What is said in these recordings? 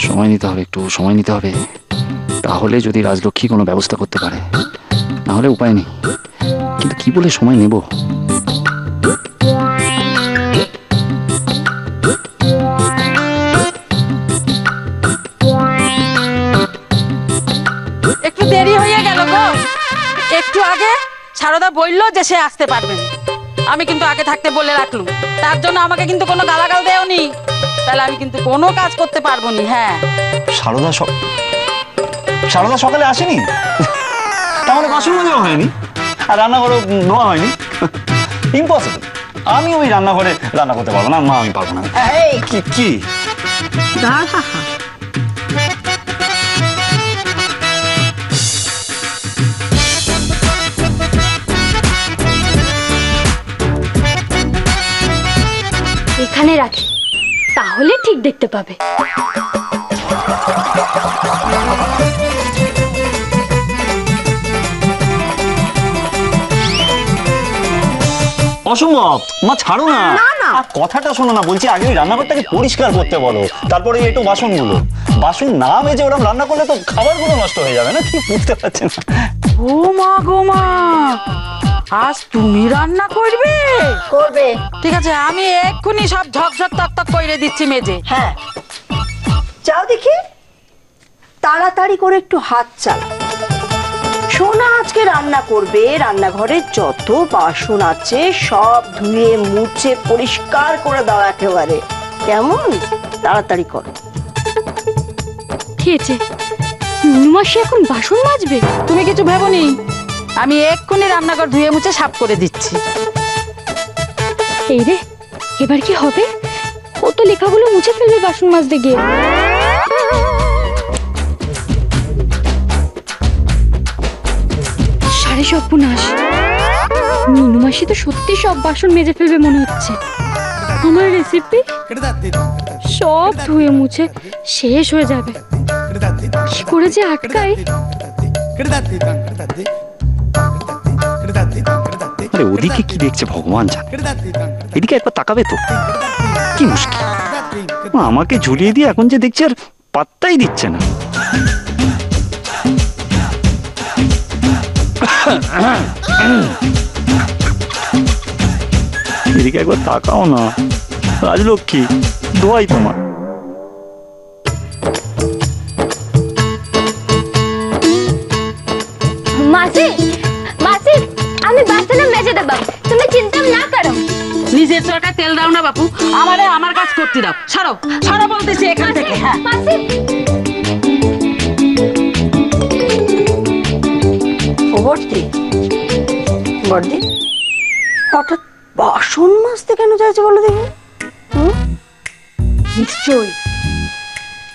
সময় নিতে হবে, একটু সময় নিতে হবে, তাহলে যদি রাজলক্ষ্মী কোনো ব্যবস্থা করতে পারে, না হলে উপায় নেই। কিন্তু কি বলে সময় নেব? একটু দেরি হয়ে গেল গো। একটু আগে সারদা বলল যে সে আসতে পারবে না, আমি কিন্তু আগে থাকতে বলে রাখলুম। তার জন্য আমাকে কিন্তু কোনো গালাগাল দেওনি, তাহলে আমি কিন্তু কোনো কাজ করতে পারবো না। হ্যাঁ, সারদা সকালে আসেনি, তাহলে বাসন মাজাও হয়নি আর রান্নাঘরে ধোয়া হয়নি। ইম্পসিবল, আমি ওই রান্নাঘরে রান্না করতে পারবো না, মা আমি পারবো না। কি কি এখানে রাখি, তাহলে ঠিক দেখতে পাবে। অসম্ভব, মা ছাড়ো না। কথাটা শোনো না, বলছি আগে ওই রান্নাঘরটাকে পরিষ্কার করতে বলো, তারপরে একটু বাসন না মেজে ওরকম রান্না করলে তো খাবারগুলো নষ্ট হয়ে যাবে না, কি বুঝতে পারছেন? ও মা গো মা, আজ তুমি রান্না করবে? করবে। ঠিক আছে, আমি এক্ষুনি সব ঝকঝক তক করে দিচ্ছি মেজে। হ্যাঁ, যাও দেখি, তাড়াতাড়ি করে একটু হাত চালা। সোনা আজকে রান্না করবে, রান্নাঘরে যত বাসন আছে সব ধুয়ে মুছে পরিষ্কার করে দাও একেবারে, কেমন? তাড়াতাড়ি করো। খেয়েছে নুনুমাসি এখন বাসন মাজবে? তুমি কিছু ভেবোনি, আমি এক্ষুনি রান্নাঘর ধুয়ে মুছে সাফ করে দিচ্ছি। এই রে, এবার কি হবে? ও তো লেখাগুলো মুছে ফেলবে বাসন মাজতে গিয়ে। সাড়ে সর্বনাশ, নুনুমাসি তো সত্যি সব বাসন মেজে ফেলবে মনে হচ্ছে। আমার রেসিপি সব ধুয়ে মুছে শেষ হয়ে যাবে, কি করে যে আটকাই। আরে ওদিকে কি দেখছে ভগবান জানে, এদিকে একবার তাকাবে তো। কি মুশকিল, আমাকে ঝুলিয়ে দিয়ে এখন যে দেখছি আর পাত্তাই দিচ্ছে না। এদিকে একবার তাকাও না রাজলক্ষ্মী, দোয়াই তোমার। মাসি, মাসি, আমি বাসন মেজে দেব, তুমি চিন্তা না করো। নিজের চরকায় তেল দাও না বাপু, আমার কাজ করতে দাও। ছাড়ো ছাড়ো বলতেছি এখান থেকে। হ্যাঁ মাসি, ও বর্দি, বর্দি হঠাৎ বাসন মাজতে কেন চাইছে বলো দেখি?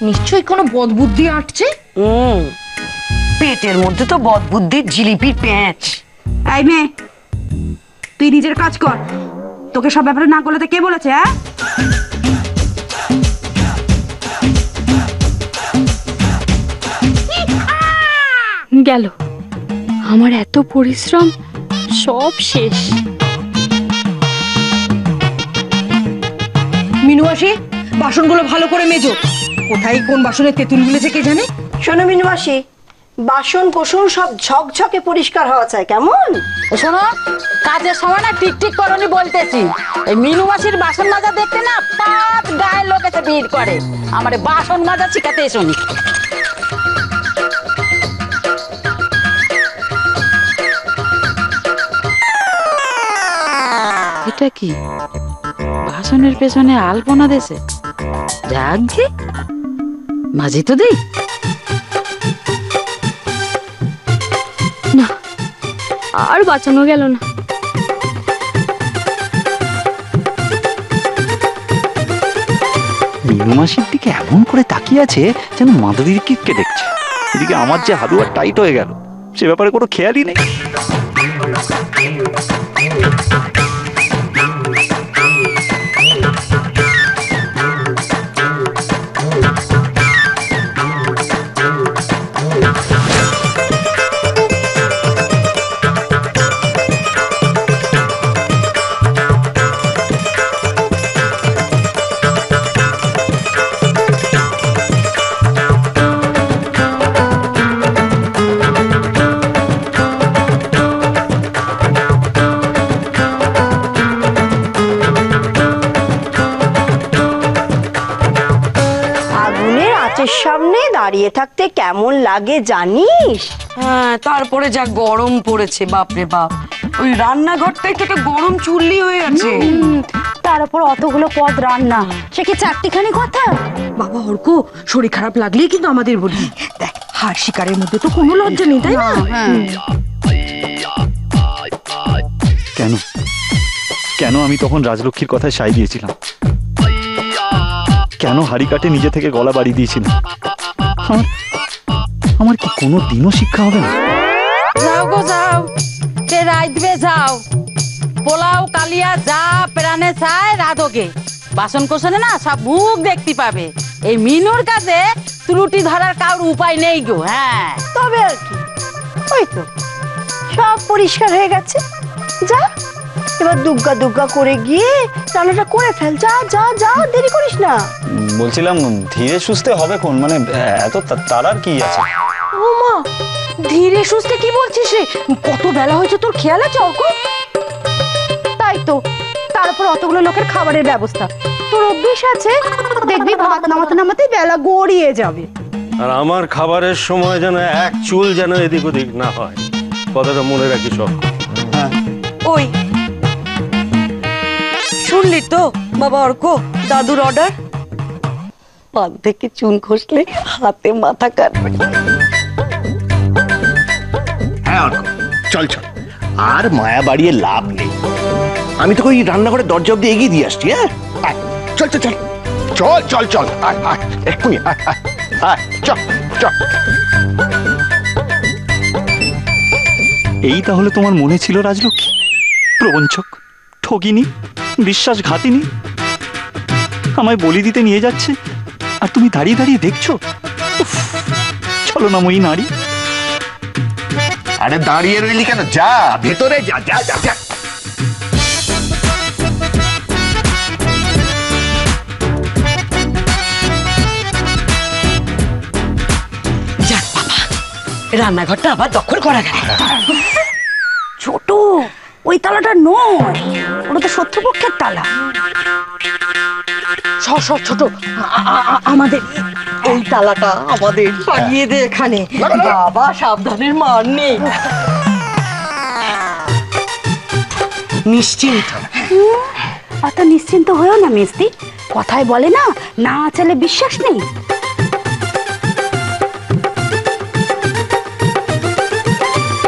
নিশ্চয়ই কোনো বদবুদ্ধি আটছে। পেটের মধ্যে তো বদবুদ্ধির জিলিপির প্যাঁচ। এই মেয়ে, তুই নিজের কাজ কর, তোকে সব ব্যাপারে না করলে কে বলেছে? হ্যাঁ, গেল আমার এত পরিশ্রম সব শেষ। মিনুমাসি, বাসনগুলো ভালো করে মেজো। কোথায় কোন বাসনে তেঁতুল গুলেছে কে জানে। শোনো মিনু মাসি, বাসন কোসন সব ঝকঝকে পরিষ্কার হওয়া চাই, কেমন? শোনো, কাজের সময় না ঠিক ঠিক করনি বলতেছি। এই মিনু মাসির বাসন মাজা দেখতে না 5 গায়ের লোক এসে ভিড় করে, আমার বাসন মাজা শিখাতে এসোনি। এটা কি বাসনের পেছনে আলপনা দেশে? যাকে মাঝি তো দেই না, আর বাঁচানো গেল না। মিনু মাসির দিকে এমন করে তাকিয়ে আছে যেন মাধুরীর কিটকে দেখছে। এদিকে আমার যে হালুয়া টাইট হয়ে গেল, সে ব্যাপারে কোনো খেয়ালই নেই। দাঁড়িয়ে থাকতে কেমন লাগে জানিস? হ্যাঁ, তারপরে যা গরম পড়েছে, বাপরে বাপ, ওই রান্নাঘরটাই তো একটা গরম চুল্লি হয়ে আছে। তার উপর অতগুলো পদ রান্না, সে কি চারটিখানি কথা? বাবা অর্ক, শরীর খারাপ লাগলেই কিন্তু আমাদের বলি, দেখ হাড় শিকারের মধ্যে তো কোনো লজ্জা নেই, তাই না? কেন কেন আমি তখন রাজলক্ষ্মীর কথায় সাই দিয়েছিলাম? কেন হাড়ি কাটে নিজে থেকে গলা বাড়ি দিয়েছিলাম? আমার কি কোনো দিনও শিক্ষা হবে না? যাও গো যাও, কে রাইদবে যাও, পোলাও কালিয়া যা প্রাণে চায় রাধোকে। বাসন কোসনে না সব মুখ দেখতে পাবে। এই মিনুর কাছে ত্রুটি ধরার কারোর উপায় নেই গো। হ্যাঁ, তবে আর কি, ওই তো সব পরিষ্কার হয়ে গেছে। যা এবার দুগ্গা দুগ্গা করে গিয়ে রান্নাটা করে ফেল। যা যা যা, দেরি করিস না। বলছিলাম ধীরে সুস্থে হবে কোন, মানে এত তাড়ার কি আছে? ও মা, ধীরে সুস্থে কি বলছিস রে? কত বেলা হয়েছে তোর খেয়াল আছে অর্ক? তাই তো, তারপর অতগুলো লোকের খাবারের ব্যবস্থা, তোর অভ্যেস আছে, দেখবি ভাত নামাতে নামাতে বেলা গড়িয়ে যাবে। আর আমার খাবারের সময় যেন এক চুল যেন এদিক ওদিক না হয়, কথাটা মনে রাখি সব। ওই শুনলি তো বাবা অর্ক, দাদুর অর্ডার, পান থেকে চুন খসলে হাতে মাথা কাটবে। হ্যাঁ অর্ক, চল চল, আর মায়া বাড়িয়ে লাভ নেই। আমি তোকে ওই রান্নাঘরের দরজা অব্দি এগিয়ে দিয়ে আসছি। হ্যাঁ, আয়, চল চল চল চল চল চল, আয় আয়, এক্ষুনি আয় আয় আয়, চল চল। এই তাহলে তোমার মনে ছিল রাজলক্ষ্মী? প্রবঞ্চক, ঠকিনি, বিশ্বাসঘাতিনী, আমায় বলি দিতে নিয়ে যাচ্ছে আর তুমি দাঁড়িয়ে দাঁড়িয়ে দেখছো। উফ, ছলনাময়ী নারী। আরে দাঁড়িয়ে রইলি কেন? যা ভেতরে যা যা যা যা। যাক বাবা, রান্নাঘরটা আবার দখল করা গেল। ছোট, ওই তালাটা নয়, ওটা তো শত্রুপক্ষের তালা। সর সর ছোট, আমাদের ওই তালাটা আমাদের, পাঠিয়ে দে এখানে। বাবা সাবধানের মান নেই। নিশ্চিন্ত। অত নিশ্চিন্ত হয়েও না মিস্তি, কথায় বলে না, না চলে বিশ্বাস নেই।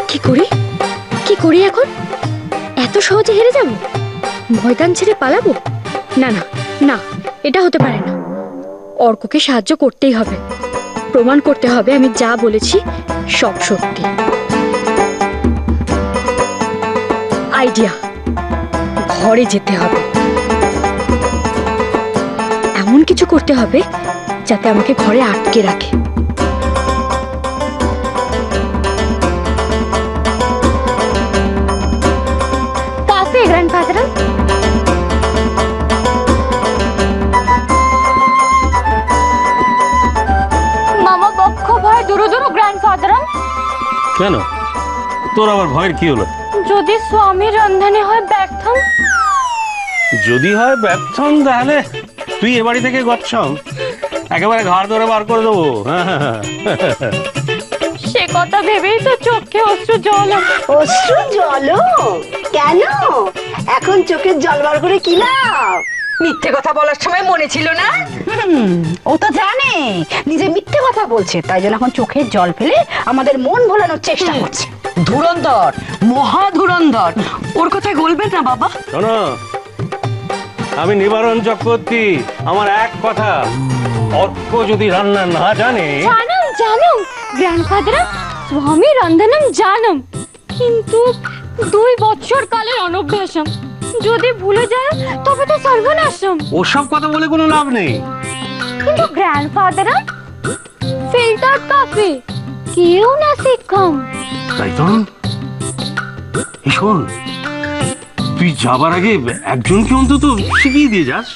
কি করি কি করি এখন? এত সহজে হেরে যাব? ময়দান ছেড়ে পালাবো? না না না, এটা হতে পারে না। অর্ককে সাহায্য করতেই হবে, প্রমাণ করতে হবে আমি যা বলেছি সব সত্যি। আইডিয়া, ঘরে যেতে হবে, এমন কিছু করতে হবে যাতে আমাকে ঘরে আটকে রাখে। কাফে গ্র্যান্ডফাদার, মামা বক্ষ ভয় দূর দূর গ্র্যান্ডফাদার। কেন, তোর আবার ভয়ের কি হলো? যদি স্বামীর রন্ধনে হয় ব্যর্থম। যদি হয় ব্যর্থম, তাহলে তুই এ বাড়ি থেকে গচ্ছম, একেবারে ঘাড় ধরে বার করে দেবো। সে কথা ভেবেই তো চোখে অশ্রু জল। অশ্রু জল? কেন এখন চোখের জল বার করে কি লাভ? মিথ্যে কথা বলার সময় মনে ছিল না? ও তো জানে নিজে মিথ্যে কথা বলছে, তাই জন্য এখন চোখের জল ফেলে আমাদের মন ভোলানোর চেষ্টা করছে। ধুরন্ধর, মহা ধুরন্ধর, ওর কথায় গলবেন না বাবা। শোনো, আমি নিবারণ চক্রবর্তী, আমার এক কথা, অর্ক যদি রান্না না জানে। জানম জানম গ্র্যান্ডফাদার, স্বামী রন্ধনম জানম, কিন্তু 2 বছর কালের অনভ্যাসম। যদি ভুলে যায় তবে তো সর্বনাশম। ওসব কথা বলে কোনো লাভ নেই। কিন্তু গ্র্যান্ডফাদার, ফিল্টার কফি কেউ না শিক্ষম। তাই তো, শোন, তুই যাবার আগে একজনকে অন্তত শিখিয়ে দিয়ে যাস।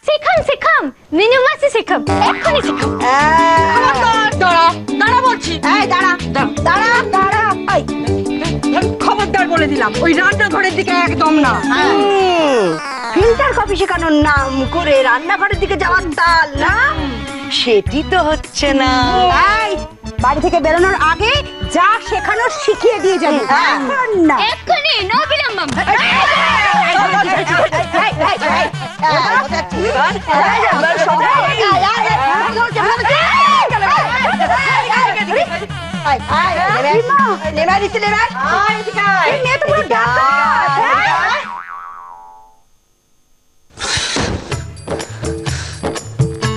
শিখাম শিখাম, মিনুমাসি শিখাম, এক্ষুনি শিখাম। দাঁড়া দাঁড়া বলছি। এই দাঁড়া দাঁড়া দাঁড়া, এই খবরদার বলে দিলাম, ওই রান্নাঘরের দিকে একদম না। ফিল্টার কফি শেখানোর নাম করে রান্নাঘরের দিকে যাওয়ার তাল না? সেটি তো হচ্ছে না। বাড়ি থেকে বেরোনোর আগে যা শেখানো শিখিয়ে দিয়ে যাবি। না এক্ষুনি নো বিলম্বম।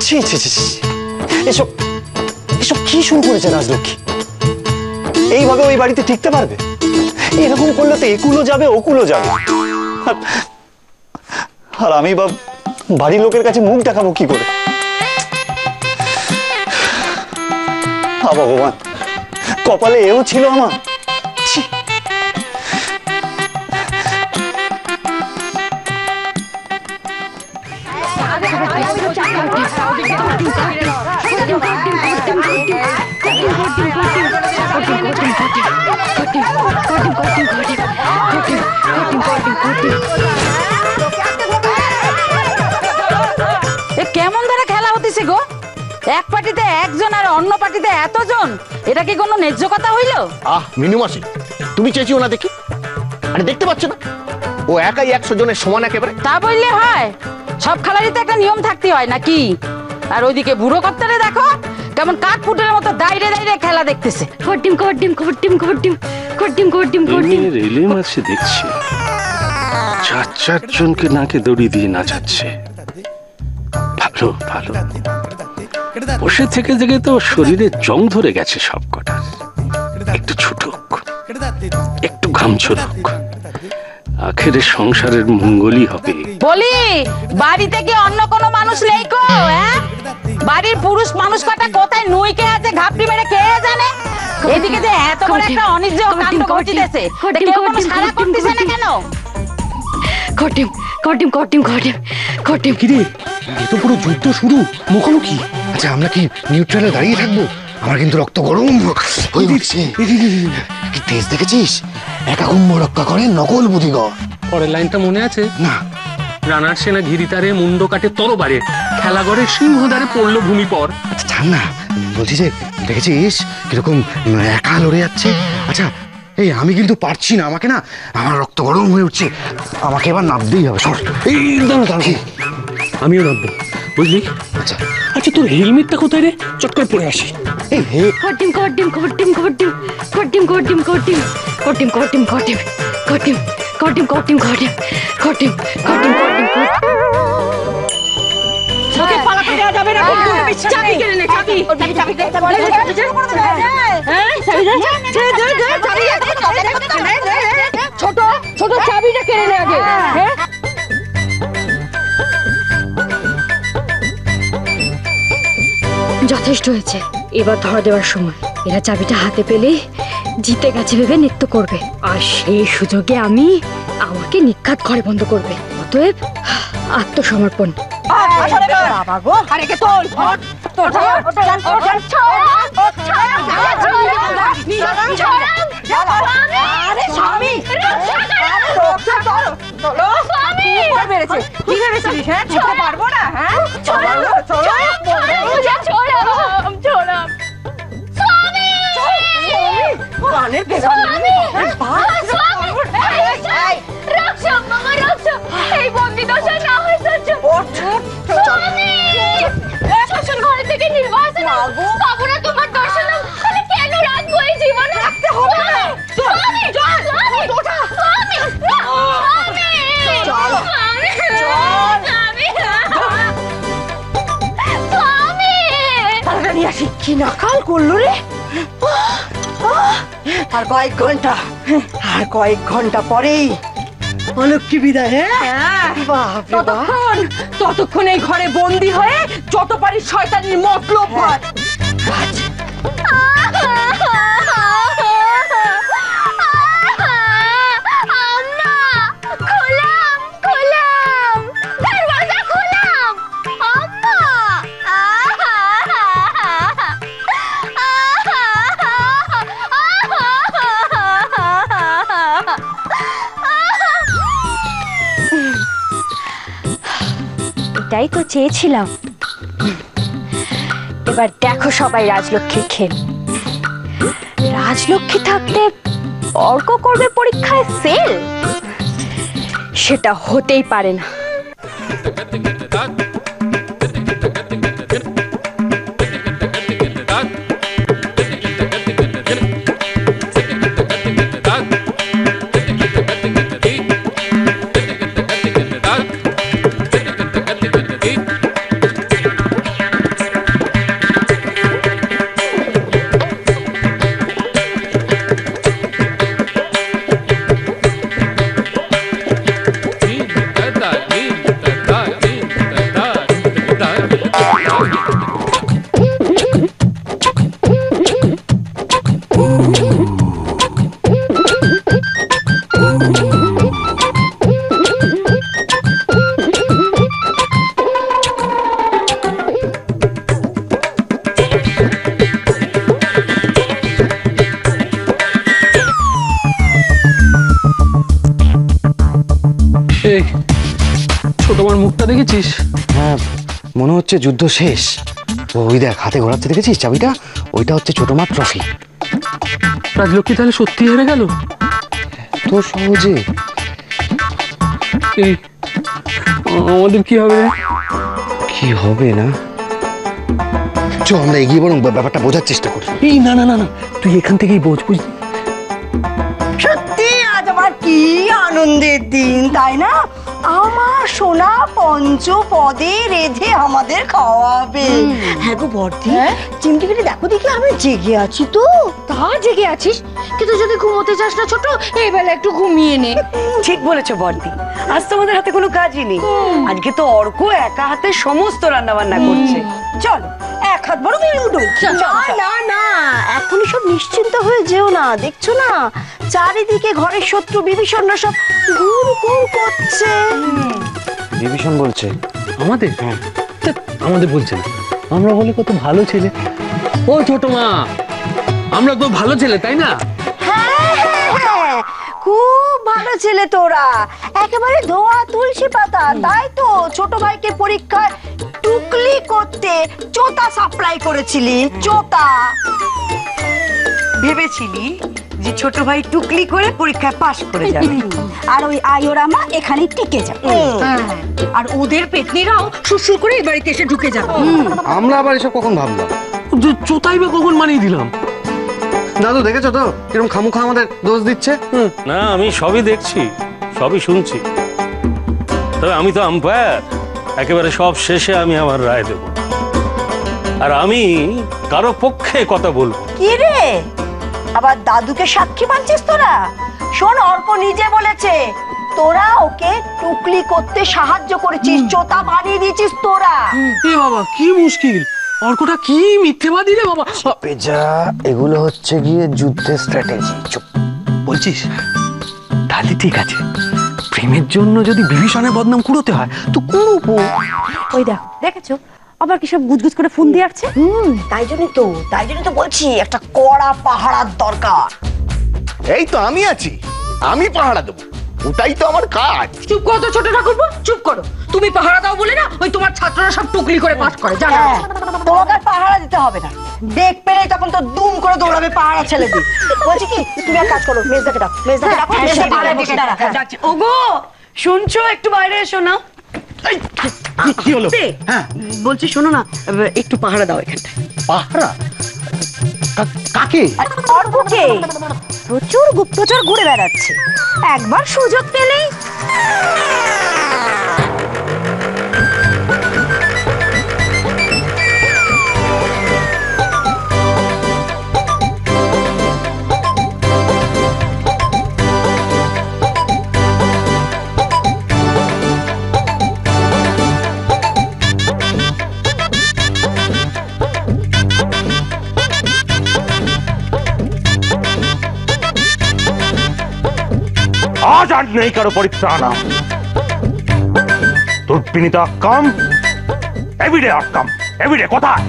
ছি ছি ছি ছি। এসব এসব কি শুরু করেছে রাজলক্ষ্মী? এইভাবে ওই বাড়িতে টিকতে পারবে? এরকম করলে তো একুলো যাবে ওকুলো যাবে। আর আমি বা বাড়ির লোকের কাছে মুখ দেখাবো কি করে? ভগবান, কপালে এও ছিল আমার। ছি। কেমন ধরে খেলা হতেছে গো? এক পার্টিতে একজন আর অন্য পার্টিতে এতজন, এটা কি কোনো ন্যায্য কথা হইল? মিনু মাসি, তুমি চেঁচিও না দেখি। আরে দেখতে পাচ্ছ না ও একাই 100 জনের সমান একেবারে। তা বললে হয়? সব খেলারই তো একটা নিয়ম থাকতে হয় নাকি? আর ওইদিকে বুড়ো কর্তারে দেখো কেমন কাঠ ফুটের মতো দাইরে দাইরে খেলা দেখতেছে। কটিম কটিম কটিম কটিম কটিম কটিম কটিম। রেলে মাছে দেখছি 4 জনকে নাকে দড়ি দিয়ে নাচাচ্ছে। ভালো ভালো, বসে থেকে থেকে তো শরীরে জং ধরে গেছে সব কটা। একটু ছুটুক, একটু ঘাম ঝরুক, আখেরে সংসারের মঙ্গলই হবে। বলি বাড়িতে কি অন্য কোনো মানুষ নেই গো? বাড়ির পুরুষ মানুষ কটা কোথায় নুইকে আছে ঘাপটি মেরে কে জানে? এদিকে যে এত বড় একটা অনিজ্য কাণ্ড ঘটিতেছে, কেউ কোনো সাড়া করতেছে না কেন? কটিম কটিম কটিম কটিম কটিম। কিরে, এ তো পুরো যুদ্ধ শুরু, মুখোমুখি। আচ্ছা আমরা কি নিউট্রালে দাঁড়িয়ে থাকবো? আমার কিন্তু রক্ত গরম হয়ে উঠছে। কি তেজ দেখেছিস? একা কুম্ভ রক্ষা করে নকল বুদ্ধিগর। পরের লাইনটা মনে আছে? না। রানার সেনা ঘিরিতারে মুন্ড কাটে তরবারে, খেলাঘরে সিংহদারে পড়লো ভূমি পর। আচ্ছা ছাড় না, বলছি যে দেখেছিস কিরকম একা লড়ে যাচ্ছে? আচ্ছা এই আমি কিন্তু পারছি না, আমাকে না আমার রক্ত গরম হয়ে উঠছে, আমাকে এবার নামতেই হবে। সর, এই দাঁড়া। আমিও নামবো, বুঝলি? আচ্ছা আচ্ছা তোর হেলমেটটা কোথায় রে? চট করে পরে আসি। কটিম কটিম কটিম কটিম কটিম কটিম কটিম কটিম কটিম কটিম কটিম কটিম কটিম কটিম কটিম কটিম কটিম কটিম। ওকে পালাতে দেওয়া যাবে না কিন্তু। চাবি কেড়ে নে, চাবি। চাবি দে, চাবি দে। হ্যাঁ, চাবি দে। ছোট ছোট চাবিটা কেড়ে নে আগে। হ্যাঁ যথেষ্ট হয়েছে, এবার ধরা দেওয়ার সময়। এরা চাবিটা হাতে পেলে জিতে গেছে ভেবে নৃত্য করবে, আর সেই সুযোগে আমি আমাকে নিখাত ঘরে বন্ধ করবে। অতএব আত্মসমর্পণ। বাবা গো, আরে কে তোল আরে স্বামী পারবো না। হ্যাঁ এই বন্দি দশা না হয় ঘরে থেকে নির্বাচন পাবো না তোমার দর্শন, তাহলে কেন রাখবো এই জীবন? রাখতে হবে না। কি নাকাল করলো রে! আর কয়েক ঘন্টা পরেই অলক্ষ্মী বিদায়। হ্যাঁ ততক্ষণ এই ঘরে বন্দি হয়ে যত পারি শয়তানির মতলব হয়। এটাই তো চেয়েছিলাম, এবার দেখো সবাই রাজলক্ষ্মীর খেল। রাজলক্ষ্মী থাকতে অর্ক করবে পরীক্ষায় ফেল, সেটা হতেই পারে না। ছোট মার মুখটা দেখেছিস? হ্যাঁ, মনে হচ্ছে যুদ্ধ শেষ। ওই দেখ হাতে ঘোরাচ্ছে, দেখেছিস চাবিটা? ওইটা হচ্ছে ছোট মার ট্রফি। রাজলক্ষ্মী তাহলে সত্যি হেরে গেল তো সহজে? এই আমাদের কি হবে? কি হবে না? চ আমরা এগিয়ে বরং ব্যাপারটা বোঝার চেষ্টা করি। এই না না না না, তুই এখান থেকেই বোঝ, বুঝলি? সত্যি আজ আমার কি আনন্দের দিন, তাই না? আমার সোনা পঞ্চপদে রেঁধে আমাদের খাওয়াবে। হ্যাঁ গো বর্দি, চিমটিকে দেখো দেখি আমি জেগে আছি তো। তা জেগে আছিস, কিন্তু যদি ঘুমোতে চাস না ছোট, এই বেলা একটু ঘুমিয়ে নে। ঠিক বলেছো বর্দি, আজ তো আমাদের হাতে কোনো কাজই নেই। আজকে তো অর্ক একা হাতে সমস্ত রান্না বান্না করছে। চলো এক হাত বড় তুই উঠো। না না না, এখনই সব নিশ্চিন্ত হয়ে যেও না। দেখছো না চারিদিকে ঘরের শত্রু বিভীষণরা সব ঘুর ঘুর করছে। বিভীষণ বলছে আমাদের? হ্যাঁ, আমাদের বলছে না, আমরা বলি কত ভালো ছেলে। ও ছোট মা, আমরা তো ভালো ছেলে, তাই না? হ্যাঁ হ্যাঁ হ্যাঁ, খুব ভালো ছেলে তোরা, একেবারে ধোয়া তুলসী পাতা। তাই তো ছোট ভাইকে পরীক্ষায় টুকলি করতে চোতা সাপ্লাই করেছিলি। চোতা ভেবেছিলি যে ছোট ভাই টুকলি করে পরীক্ষায় পাশ করে যাবে, আর ওই আয়োরামা এখানে টিকে যাবে, আর ওদের পেতনিরাও সুসুর করে এই বাড়িতে এসে ঢুকে যাবে। আমরা আবার এসব কখন ভাবলাম? চোতাই বা কখন মানিয়ে দিলাম? দাদু দেখেছো তো কিরকম খামুখা আমাদের দোষ দিচ্ছে? না, আমি সবই দেখছি, সবই শুনছি। তবে আমি তো আম্পায়ার, একেবারে সব শেষে আমি আমার রায় দেব। আর আমি কারো পক্ষে কথা বলবো। কি রে, আবার দাদুকে সাক্ষী মানছিস তোরা? শোন, অর্ক নিজে বলেছে তোরা ওকে টুকলি করতে সাহায্য করেছিস, চোতা বানিয়ে দিয়েছিস তোরা। এ বাবা কি মুশকিল, অর্কটা কি মিথ্যেবাদী রে বাবা। পেজা, এগুলো হচ্ছে গিয়ে যুদ্ধের স্ট্র্যাটেজি। চুপ। বলছিস? তাহলে ঠিক আছে, প্রেমের জন্য যদি বিভীষণের বদনাম কুড়োতে হয় তো কুড়োবো। ওই দেখো, দেখেছো আবার কি সব গুজগুজ করে ফোন দিয়ে আসছে? তাই জন্যই তো বলছি একটা কড়া পাহারার দরকার। এই তো আমি আছি, আমি পাহারা দেবো, ওটাই তো আমার কাজ। চুপ করো তো ছোট ঠাকুরপো, চুপ করো। তুমি পাহারা দাও বলে না ওই তোমার ছাত্ররা সব টুকলি করে পাস করে, জানো? তোমাকে আর পাহারা দিতে হবে না, দেখ পেলেই তখন তো দুম করে দৌড়াবে পাহারা ছেলে দি। বলছি কি, তুমি এক কাজ করো, মেজদাকে ডাকো, মেজদাকে ডাকো, মেজদা পাহারা বসে দাঁড়া। ওগো শুনছো, একটু বাইরে এসো না। কি হলো? হ্যাঁ বলছি, শোনো না, একটু পাহারা দাও এখানটায়। পাহারা? কাকে? অর্ককে। প্রচুর গুপ্তচর ঘুরে বেড়াচ্ছে, একবার সুযোগ পেলেই। আজ আর নেই কারো পরিত্রাণ। দুর্বিনীত অক্কাম, এভিডে অক্কাম, এভিডে কোথায়?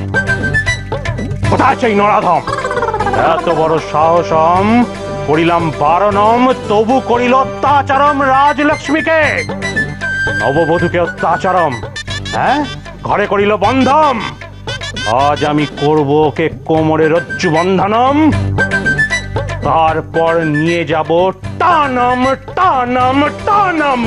কোথায় সেই নরাধম? এত বড় সাহসম, করিলাম বারণম, তবু করিল অত্যাচারম রাজলক্ষ্মীকে। নববধূকে অত্যাচারম, হ্যাঁ, ঘরে করিল বন্ধম। আজ আমি করব ওকে কোমরে রজ্জু বন্ধনম, তারপর নিয়ে যাব টানম টানম টানম।